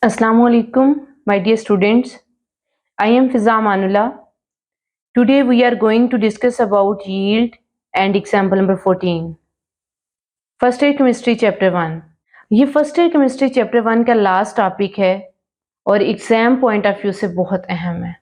Assalamu alaikum, my dear students. I am Fiza Manullah. Today we are going to discuss about yield and example number 14. First year chemistry chapter 1. ये first year chemistry chapter 1 का last topic है और exam point of view से बहुत अहम है।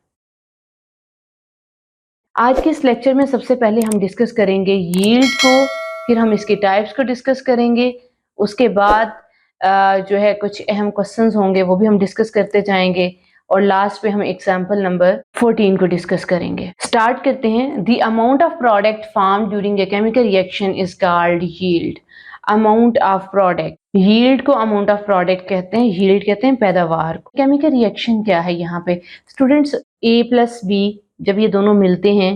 आज के इस लेक्चर में सबसे पहले हम डिस्कस करेंगे यील्ड को, फिर हम इसके टाइप्स को डिस्कस करेंगे। उसके बाद जो है कुछ अहम क्वेश्चंस होंगे वो भी हम डिस्कस करते जाएंगे और लास्ट पे हम एग्जांपल नंबर 14 को डिस्कस करेंगे। स्टार्ट करते हैं। The amount of product form during a chemical reaction is called yield. Amount of product, yield को अमाउंट ऑफ प्रोडक्ट कहते हैं, यील्ड कहते हैं पैदावार को। केमिकल रिएक्शन क्या है यहाँ पे स्टूडेंट्स? A प्लस बी जब ये दोनों मिलते हैं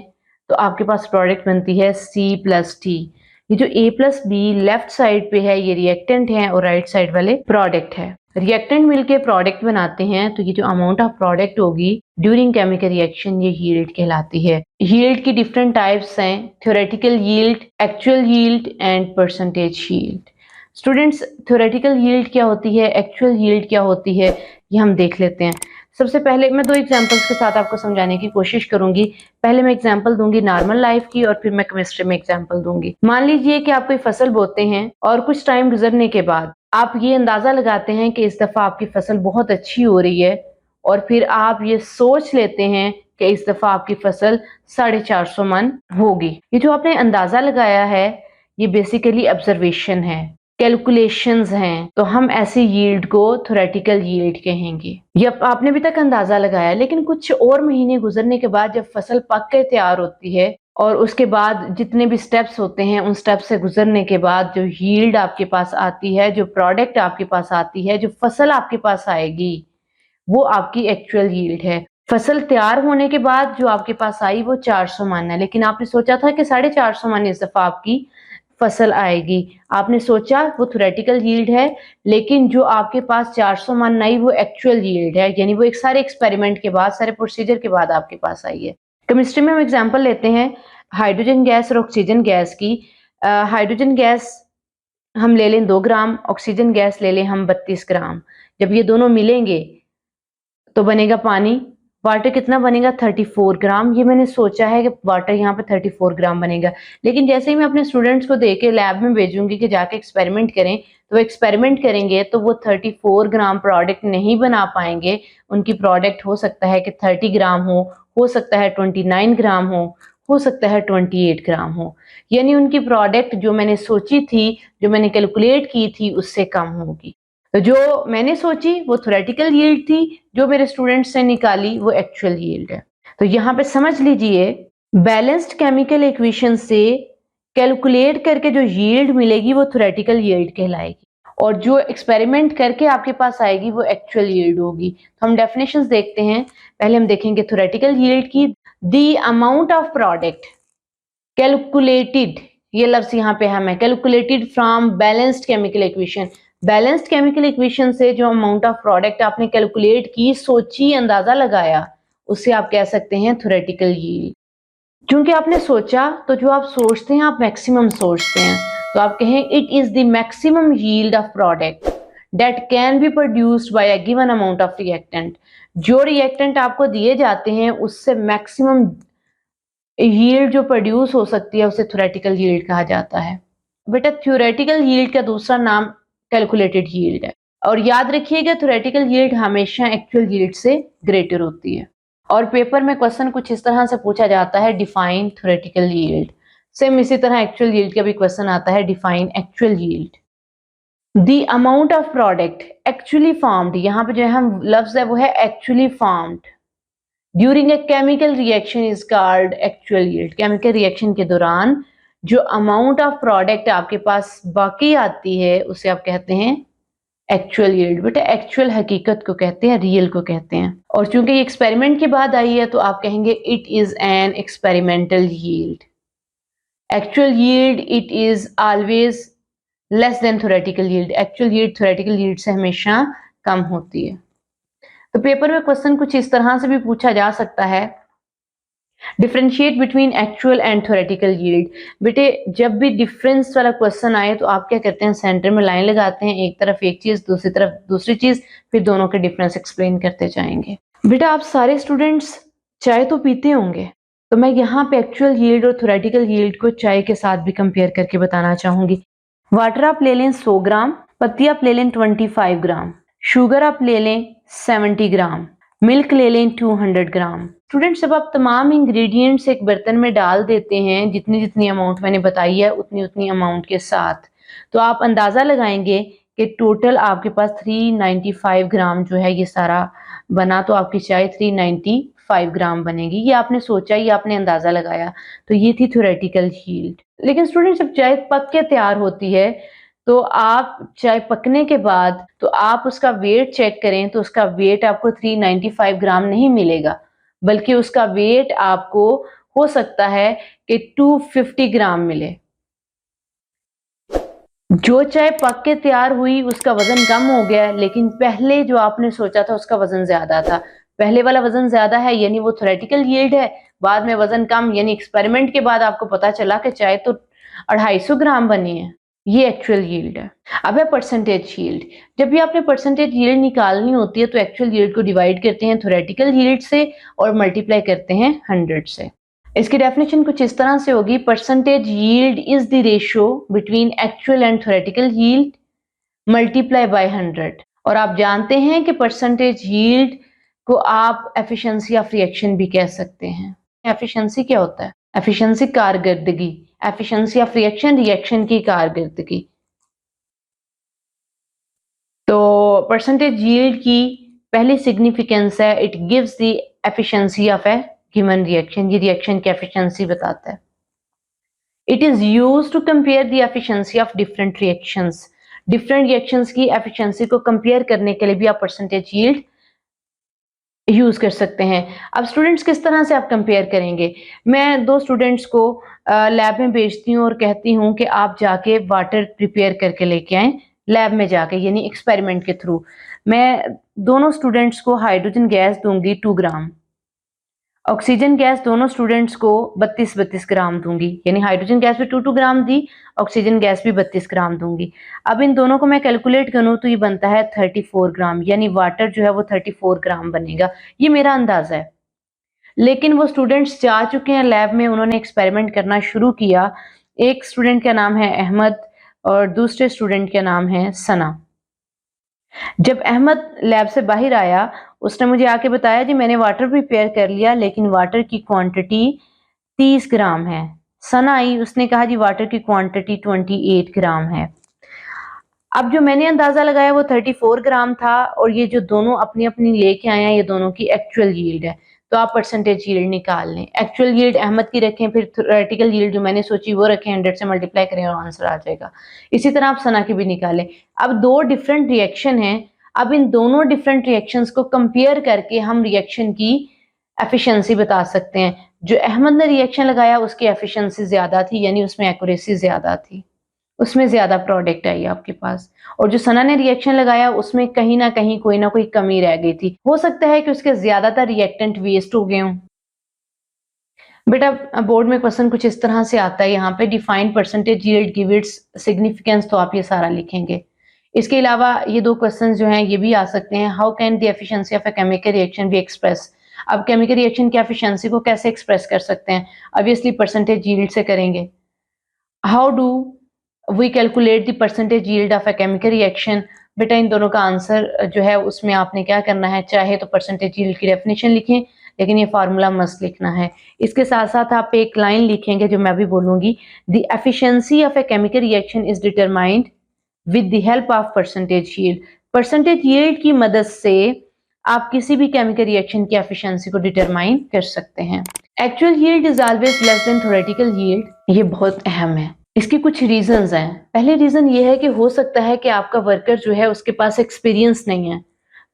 तो आपके पास प्रोडक्ट बनती है C प्लस टी। ये जो A plus be left side पे है ये रिएक्टेंट है और राइट साइड वाले प्रोडक्ट है। रिएक्टेंट मिलके प्रोडक्ट बनाते हैं तो ये जो अमाउंट ऑफ प्रोडक्ट होगी ड्यूरिंग केमिकल रिएक्शन ये यील्ड कहलाती है। यील्ड की डिफरेंट टाइप्स हैं, theoretical yield, actual yield and percentage yield. Students theoretical yield क्या होती है, एक्चुअल यील्ड क्या होती है, ये हम देख लेते हैं। सबसे पहले मैं दो एग्जांपल्स के साथ आपको समझाने की कोशिश करूंगी। पहले मैं एग्जांपल दूंगी नॉर्मल लाइफ की और फिर मैं केमिस्ट्री में एग्जांपल दूंगी। मान लीजिए कि आप कोई फसल बोते हैं और कुछ टाइम गुजरने के बाद आप ये अंदाजा लगाते हैं कि इस दफा आपकी फसल बहुत अच्छी हो रही है और फिर आप ये सोच लेते हैं कि इस दफा आपकी फसल 450 मन होगी। ये जो आपने अंदाजा लगाया है ये बेसिकली ऑब्जर्वेशन है, कैलकुलेशंस हैं, तो हम ऐसी यील्ड को थ्योरेटिकल यील्ड कहेंगे। ये आपने अभी तक अंदाजा लगाया लेकिन कुछ और महीने गुजरने के बाद जब फसल पक के तैयार होती है और उसके बाद जितने भी स्टेप्स होते हैं उन स्टेप्स से गुजरने के बाद जो यील्ड आपके पास आती है, जो प्रोडक्ट आपके पास आती है, जो फसल आपके पास आएगी वो आपकी एक्चुअल यील्ड है। फसल तैयार होने के बाद जो आपके पास आई वो 400 मन है, लेकिन आपने सोचा था कि 450 मन इस दफा आपकी फसल आएगी। आपने सोचा वो थ्योरेटिकल यील्ड है लेकिन जो आपके पास 400 मन आई वो एक्चुअल यील्ड है, यानी वो एक सारे एक्सपेरिमेंट के बाद, सारे प्रोसीजर के बाद आपके पास आई है। केमिस्ट्री में हम एग्जांपल लेते हैं हाइड्रोजन गैस और ऑक्सीजन गैस की। हाइड्रोजन गैस हम ले लें 2 ग्राम, ऑक्सीजन गैस ले लें हम 32 ग्राम। जब ये दोनों मिलेंगे तो बनेगा पानी। वाटर कितना बनेगा? 34 ग्राम। ये मैंने सोचा है कि वाटर यहाँ पे 34 ग्राम बनेगा, लेकिन जैसे ही मैं अपने स्टूडेंट्स को देके लैब में भेजूंगी कि जाके एक्सपेरिमेंट करें तो वो एक्सपेरिमेंट करेंगे तो वो 34 ग्राम प्रोडक्ट नहीं बना पाएंगे। उनकी प्रोडक्ट हो सकता है कि 30 ग्राम हो सकता है 29 ग्राम हो सकता है 28 ग्राम हो, यानी उनकी प्रोडक्ट जो मैंने सोची थी, जो मैंने कैलकुलेट की थी उससे कम होगी। तो जो मैंने सोची वो थ्योरेटिकल यील्ड थी, जो मेरे स्टूडेंट्स ने निकाली वो एक्चुअल यील्ड है। तो यहाँ पे समझ लीजिए बैलेंस्ड केमिकल इक्वेशन से कैलकुलेट करके जो यील्ड मिलेगी वो थ्योरेटिकल यील्ड कहलाएगी और जो एक्सपेरिमेंट करके आपके पास आएगी वो एक्चुअल यील्ड होगी। तो हम डेफिनेशंस देखते हैं। पहले हम देखेंगे थ्योरेटिकल यील्ड की। The amount of product calculated, ये लफ्ज यहाँ पे हम है, calculated from balanced chemical equation. Balanced chemical equation से जो अमाउंट ऑफ प्रोडक्ट आपने कैलकुलेट की, सोची, अंदाजा लगाया, उससे आप कह सकते हैं थ्योरेटिकल यील्ड। क्योंकि आपने सोचा तो जो आप सोचते हैं आप मैक्सिमम सोचते हैं, तो आप कहें it is the maximum yield of product that can be produced by a given amount of reactant. जो रिएक्टेंट आपको दिए जाते हैं उससे मैक्सिमम यील्ड जो प्रोड्यूस हो सकती है उसे थ्योरेटिकल यील्ड कहा जाता है। बेटा थ्योरेटिकल यील्ड का दूसरा नाम कैलकुलेटेड यील्ड है और याद रखिएगा थ्योरेटिकल यील्ड हमेशा एक्चुअल यील्ड से ग्रेटर होती है। और पेपर में क्वेश्चन कुछ इस तरह से पूछा जाता है, डिफाइन थ्योरेटिकल यील्ड। सेम इसी तरह एक्चुअल यील्ड का भी क्वेश्चन आता है, define actual yield. The amount of product actually formed, यहाँ पे जो हम लफ्ज है वो है actually formed during a chemical reaction is called actual yield. Chemical reaction के दौरान जो अमाउंट ऑफ प्रोडक्ट आपके पास बाकी आती है उसे आप कहते हैं एक्चुअल यील्ड। बेटा एक्चुअल हकीकत को कहते हैं, रियल को कहते हैं। और चूंकि ये एक्सपेरिमेंट के बाद आई है तो आप कहेंगे it is an experimental yield. Actual yield it is always less than theoretical yield. Actual yield theoretical yield से हमेशा कम होती है। तो पेपर में क्वेश्चन कुछ इस तरह से भी पूछा जा सकता है differentiate between actual and theoretical yield. बेटे जब भी डिफरेंस वाला क्वेश्चन आए तो आप क्या करते हैं, सेंटर में लाइन लगाते हैं, एक तरफ एक चीज दूसरी तरफ दूसरी चीज, फिर दोनों के डिफरेंस एक्सप्लेन करते जाएंगे। बेटा आप सारे स्टूडेंट्स चाय तो पीते होंगे, तो मैं यहाँ पे एक्चुअल यील्ड और थ्योरेटिकल यील्ड को चाय के साथ भी कंपेयर करके बताना चाहूंगी। वाटर आप ले लें 100 ग्राम, पत्ती आप ले लें 25 ग्राम, शुगर आप ले लें 70 ग्राम, मिल्क ले लें 200 ग्राम। स्टूडेंट्स जब आप तमाम इंग्रेडिएंट्स एक बर्तन में डाल देते हैं, जितनी जितनी अमाउंट मैंने बताई है उतनी उतनी अमाउंट के साथ, तो आप अंदाज़ा लगाएंगे कि टोटल आपके पास 395 ग्राम जो है ये सारा बना, तो आपकी चाय 395 ग्राम बनेगी। ये आपने सोचा, ये आपने अंदाज़ा लगाया, तो ये थी थ्योरेटिकल यील्ड। लेकिन स्टूडेंट जब चाय पक के तैयार होती है तो आप चाय पकने के बाद तो आप उसका वेट चेक करें तो उसका वेट आपको 395 ग्राम नहीं मिलेगा, बल्कि उसका वेट आपको हो सकता है कि 250 ग्राम मिले। जो चाय पक के तैयार हुई उसका वजन कम हो गया, लेकिन पहले जो आपने सोचा था उसका वजन ज्यादा था। पहले वाला वजन ज्यादा है यानी वो थ्योरेटिकल यील्ड है, बाद में वजन कम यानी एक्सपेरिमेंट के बाद आपको पता चला कि चाय तो 250 ग्राम बनी है, ये एक्चुअल यील्ड है। अब है परसेंटेज यील्ड। जब भी आपने परसेंटेज यील्ड निकालनी होती है तो एक्चुअल यील्ड को डिवाइड करते हैं थ्योरेटिकल यील्ड से और मल्टीप्लाई करते हैं 100 से। इसकी डेफिनेशन कुछ इस तरह से होगी, percentage yield is the ratio between actual and theoretical yield multiply by 100। और आप जानते हैं कि परसेंटेज यील्ड को आप एफिशिएंसी ऑफ रिएक्शन भी कह सकते हैं। एफिशिएंसी क्या होता है? एफिशिएंसी कारकर्दगी, एफिशिएंसी ऑफ रिएक्शन रिएक्शन की कारकर्दगी। तो परसेंटेज यील्ड की पहली सिग्निफिकेंस है, it gives the efficiency of a given reaction. ये रिएक्शन की एफिशिएंसी बताता है। It is used to compare the efficiency of different reactions. Different reactions की एफिशिएंसी को कंपेयर करने के लिए भी आप परसेंटेज यील्ड यूज कर सकते हैं। अब स्टूडेंट्स किस तरह से आप कंपेयर करेंगे? मैं दो स्टूडेंट्स को लैब में भेजती हूँ और कहती हूँ कि आप जाके वाटर प्रिपेयर करके लेके आएं लैब में जाके, यानी एक्सपेरिमेंट के थ्रू। मैं दोनों स्टूडेंट्स को हाइड्रोजन गैस दूंगी 2 ग्राम, ऑक्सीजन गैस दोनों स्टूडेंट्स को 32 ग्राम दूंगी, यानी हाइड्रोजन गैस भी 2 ग्राम दी, ऑक्सीजन गैस भी 32 ग्राम दूंगी। अब इन दोनों को मैं कैलकुलेट करूं तो ये बनता है 34 ग्राम, यानी वाटर जो है वो 34 ग्राम बनेगा। ये मेरा अंदाजा है, लेकिन वो स्टूडेंट्स जा चुके हैं लैब में, उन्होंने एक्सपेरिमेंट करना शुरू किया। एक स्टूडेंट का नाम है अहमद और दूसरे स्टूडेंट का नाम है सना। जब अहमद लैब से बाहर आया उसने मुझे आके बताया जी मैंने वाटर प्रिपेयर कर लिया, लेकिन वाटर की क्वांटिटी 30 ग्राम है। सना आई, उसने कहा जी वाटर की क्वांटिटी 28 ग्राम है। अब जो मैंने अंदाजा लगाया वो 34 ग्राम था, और ये जो दोनों अपनी अपनी लेके आए हैं ये दोनों की एक्चुअल यील्ड है। तो आप परसेंटेज यील्ड निकाल लें। एक्चुअल यील्ड अहमद की रखें, फिर थ्योरेटिकल यील्ड जो मैंने सोची वो रखें, 100 से मल्टीप्लाई करें और आंसर आ जाएगा। इसी तरह आप सना की भी निकालें। अब दो डिफरेंट रिएक्शन हैं, अब इन दोनों डिफरेंट रिएक्शंस को कंपेयर करके हम रिएक्शन की एफिशिएंसी बता सकते हैं। जो अहमद ने रिएक्शन लगाया उसकी एफिशिएंसी ज्यादा थी, यानी उसमें एक्यूरेसी ज्यादा थी, उसमें ज्यादा प्रोडक्ट आई आपके पास। और जो सना ने रिएक्शन लगाया उसमें कहीं ना कहीं कोई ना कोई कमी रह गई थी, हो सकता है कि उसके ज्यादातर रिएक्टेंट वेस्ट हो गए हों। बेटा बोर्ड में क्वेश्चन कुछ इस तरह से आता है, यहाँ पे define percentage yield give its significance, तो आप ये सारा लिखेंगे। इसके अलावा ये दो क्वेश्चन जो हैं ये भी आ सकते हैं। How can the efficiency of a chemical reaction be express? अब केमिकल रिएक्शन की एफिशिएंसी को कैसे एक्सप्रेस कर सकते हैं? ऑब्वियसली परसेंटेज यील्ड से करेंगे। How do we calculate the percentage yield of a chemical reaction? बेटा इन दोनों का आंसर जो है उसमें आपने क्या करना है, चाहे तो परसेंटेज यील्ड की डेफिनेशन लिखें, लेकिन ये फार्मूला मस्त लिखना है। इसके साथ साथ आप एक लाइन लिखेंगे जो मैं भी बोलूंगी, the efficiency of a chemical reaction is determined with the help of percentage yield. Percentage yield की मदद से आप किसी भी केमिकल रिएक्शन की एफिशिएंसी को डिटरमाइन कर सकते हैं। Actual yield is always less than theoretical yield, ये बहुत अहम है। इसके कुछ रीजंस हैं। पहले रीजन ये है कि हो सकता है कि आपका वर्कर जो है उसके पास एक्सपीरियंस नहीं है,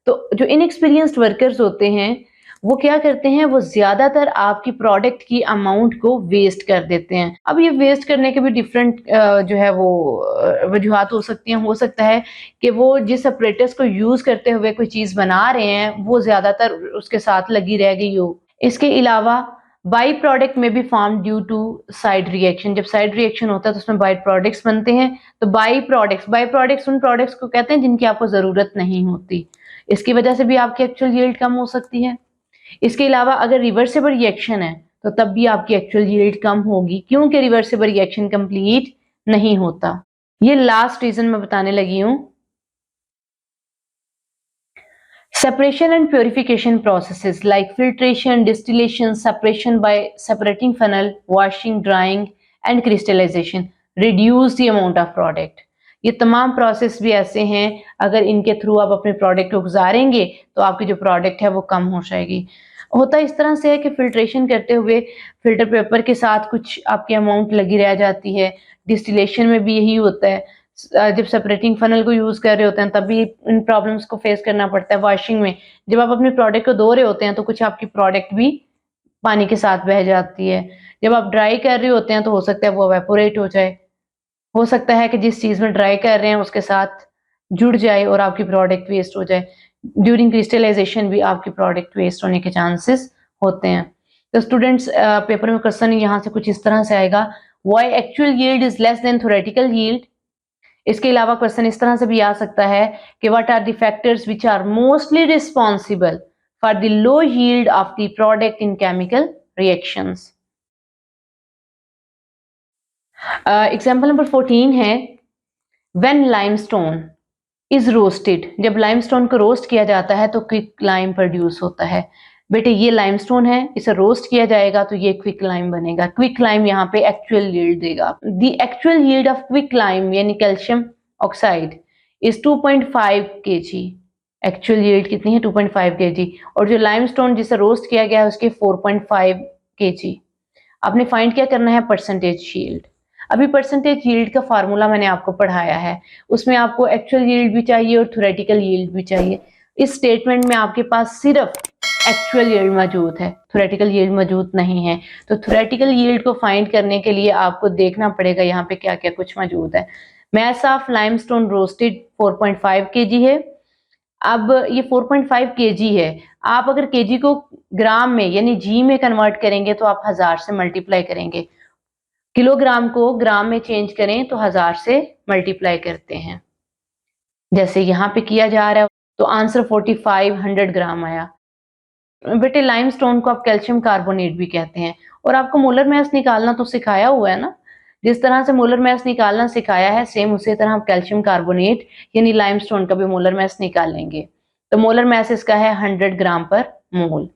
तो जो इनएक्सपीरियंस्ड वर्कर्स होते हैं वो क्या करते हैं, वो ज्यादातर आपकी प्रोडक्ट की अमाउंट को वेस्ट कर देते हैं। अब ये वेस्ट करने के भी डिफरेंट जो है वो वजूहत हो सकती हैं। हो सकता है कि वो जिस अपरेटस को यूज करते हुए कोई चीज बना रहे हैं वो ज्यादातर उसके साथ लगी रह गई हो। इसके अलावा बाई प्रोडक्ट में भी form due to side reaction. जब साइड रिएक्शन होता है तो उसमें बाई प्रोडक्ट्स बनते हैं। तो बाई प्रोडक्ट्स उन प्रोडक्ट्स को कहते हैं जिनकी आपको जरूरत नहीं होती। इसकी वजह से भी आपकी एक्चुअल यील्ड कम हो सकती है। इसके अलावा अगर रिवर्सिबल रिएक्शन है तो तब भी आपकी एक्चुअल यील्ड कम होगी, क्योंकि रिवर्सिबल रिएक्शन कंप्लीट नहीं होता। ये लास्ट रीजन मैं बताने लगी हूं। Separation and purification processes like filtration, distillation, separation by separating funnel, washing, drying and crystallization reduce the amount of product। ये तमाम प्रोसेस भी ऐसे हैं, अगर इनके थ्रू आप अपने प्रोडक्ट को गुजारेंगे तो आपकी जो प्रोडक्ट है वो कम हो जाएगी। होता इस तरह से है कि फिल्ट्रेशन करते हुए फिल्टर पेपर के साथ कुछ आपकी अमाउंट लगी रह जाती है। डिस्टिलेशन में भी यही होता है, जब सेपरेटिंग फनल को यूज कर रहे होते हैं तब भी इन प्रॉब्लम्स को फेस करना पड़ता है। वॉशिंग में जब आप अपने प्रोडक्ट को धो रहे होते हैं तो कुछ आपकी प्रोडक्ट भी पानी के साथ बह जाती है। जब आप ड्राई कर रहे होते हैं तो हो सकता है वो एवेपोरेट हो जाए, हो सकता है कि जिस चीज में ड्राई कर रहे हैं उसके साथ जुड़ जाए और आपकी प्रोडक्ट वेस्ट हो जाए। ड्यूरिंग क्रिस्टलाइजेशन भी आपकी प्रोडक्ट वेस्ट होने के चांसेस होते हैं। तो स्टूडेंट्स, पेपर में क्वेश्चन यहाँ से कुछ इस तरह से आएगा, why actual yield is less than theoretical yield. इसके अलावा क्वेश्चन इस तरह से भी आ सकता है कि what are the factors which are mostly responsible for the low yield of the product in chemical reactions. Example number 14 है, व्हेन लाइमस्टोन इज रोस्टेड। जब लाइमस्टोन को रोस्ट किया जाता है तो क्विक लाइम प्रोड्यूस होता है। बेटे ये लाइमस्टोन है, इसे रोस्ट किया जाएगा तो ये क्विक लाइम बनेगा। क्विक लाइम यहाँ पे एक्चुअल यील्ड देगा। The actual yield of quick lime यानी calcium oxide is 2.5 kg। Actual yield कितनी है? 2.5 kg। और जो लाइमस्टोन जिसे रोस्ट किया गया है उसके 4.5 kg। आपने फाइंड क्या करना है? Percentage yield. अभी परसेंटेज यील्ड का फार्मूला मैंने आपको पढ़ाया है, उसमें आपको एक्चुअल यील्ड भी चाहिए और थ्योरेटिकल यील्ड भी चाहिए। इस स्टेटमेंट में आपके पास सिर्फ एक्चुअल यील्ड मौजूद है, थ्योरेटिकल यील्ड मौजूद नहीं है। तो थ्योरेटिकल यील्ड को फाइंड करने के लिए आपको देखना पड़ेगा यहाँ पे क्या क्या कुछ मौजूद है। Mass of limestone roasted 4.5 kg है। अब ये 4.5 kg है, आप अगर kg को ग्राम में यानी जी में कन्वर्ट करेंगे तो आप 1000 से मल्टीप्लाई करेंगे। किलोग्राम को ग्राम में चेंज करें तो 1000 से मल्टीप्लाई करते हैं, जैसे यहाँ पे किया जा रहा है। तो आंसर 4500 ग्राम आया। बेटे लाइमस्टोन को आप कैल्शियम कार्बोनेट भी कहते हैं, और आपको मोलर मास निकालना तो सिखाया हुआ है ना। जिस तरह से मोलर मास निकालना सिखाया है सेम उसी तरह हम कैल्शियम कार्बोनेट यानी लाइमस्टोन का भी मोलर मास निकालेंगे। तो मोलर मास इसका है 100 ग्राम पर मोल।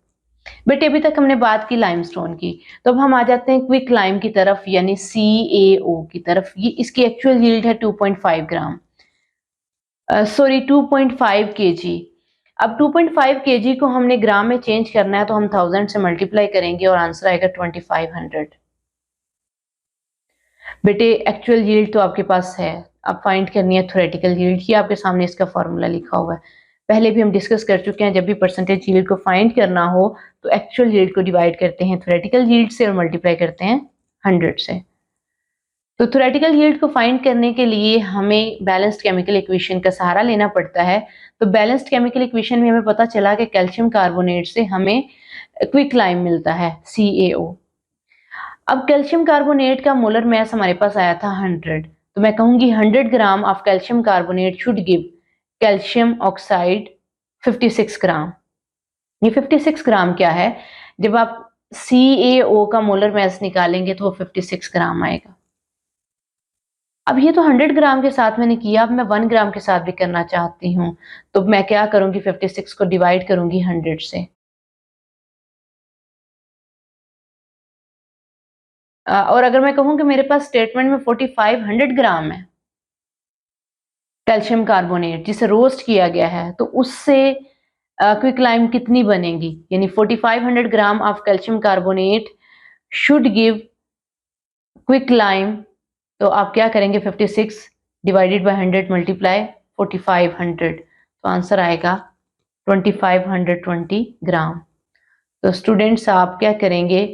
बेटे अभी तक हमने बात की लाइमस्टोन की, तो अब हम आ जाते हैं क्विक लाइम की तरफ यानी CaO की तरफ। ये इसकी एक्चुअल यील्ड है 2.5 ग्राम, सॉरी 2.5 kg। अब 2.5 kg को हमने ग्राम में चेंज करना है तो हम 1000 से मल्टीप्लाई करेंगे और आंसर आएगा 2500। बेटे एक्चुअल यील्ड तो आपके पास है, अब फाइंड करनी है थ्योरेटिकल यील्ड। ये आपके सामने इसका फॉर्मूला लिखा हुआ है, पहले भी हम डिस्कस कर चुके हैं। जब भी परसेंटेज यील्ड को फाइंड करना हो तो एक्चुअल यील्ड को डिवाइड करते हैं थ्योरेटिकल यील्ड से और मल्टीप्लाई करते हैं 100 से। तो थ्योरेटिकल यील्ड को फाइंड करने के लिए हमें बैलेंस्ड केमिकल इक्वेशन का सहारा लेना पड़ता है। तो बैलेंस्ड केमिकल इक्वेशन में हमें पता चला कि कैल्शियम कार्बोनेट से हमें क्विक लाइम मिलता है CaO। अब कैल्शियम कार्बोनेट का मोलर मास हमारे पास आया था 100, तो मैं कहूंगी 100 gram of calcium carbonate should give calcium oxide 56 ग्राम। ये 56 ग्राम क्या है? जब आप CaO का मोलर मास निकालेंगे तो वो 56 ग्राम आएगा। अब ये तो 100 ग्राम के साथ मैंने किया, अब मैं 1 ग्राम के साथ भी करना चाहती हूँ, तो मैं क्या करूंगी? 56 को डिवाइड करूंगी 100 से। और अगर मैं कहूँ कि मेरे पास स्टेटमेंट में 4500 ग्राम है कैल्शियम कार्बोनेट जिसे रोस्ट किया गया है, तो उससे क्विक लाइम कितनी बनेगी? यानी 4500 gram of calcium carbonate should give quick lime. तो आप क्या करेंगे? 56 डिवाइडेड बाय 100 मल्टीप्लाई 4500, तो आंसर आएगा 2520 ग्राम। तो स्टूडेंट्स आप क्या करेंगे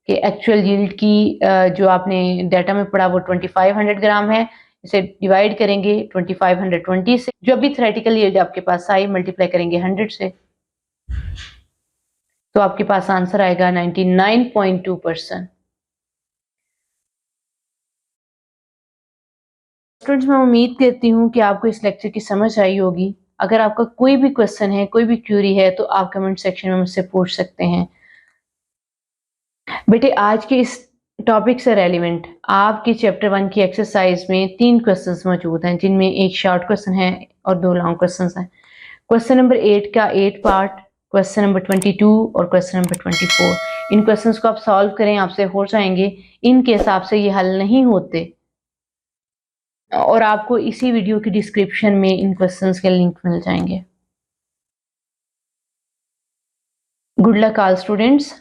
कि एक्चुअल यील्ड की जो आपने डाटा में पढ़ा वो 2500 ग्राम है, इसे डिवाइड करेंगे 2520 से, जो अभी थ्योरेटिकल यील्ड आपके पास आई मल्टीप्लाई करेंगे 100 से। तो आपके पास आंसर आएगा 99.2%। स्टूडेंट्स, मैं उम्मीद करती हूँ कि आपको इस लेक्चर की समझ आई होगी। अगर आपका कोई भी क्वेश्चन है, कोई भी क्यूरी है, तो आप कमेंट सेक्शन में मुझसे पूछ सकते हैं। बेटे, आज के इस टॉपिक से रेलिवेंट आपके चैप्टर 1 की एक्सरसाइज में 3 क्वेश्चंस मौजूद हैं, जिनमें एक शॉर्ट क्वेश्चन है और 2 लॉन्ग क्वेश्चंस हैं। क्वेश्चन नंबर 8 का 8 पार्ट, क्वेश्चन नंबर 22 और क्वेश्चन नंबर 24। इन क्वेश्चंस को आप सॉल्व करें, आपसे हो जाएंगे। इनके हिसाब से ये हल नहीं होते और आपको इसी वीडियो की डिस्क्रिप्शन में इन क्वेश्चंस के लिंक मिल जाएंगे। Good luck all students.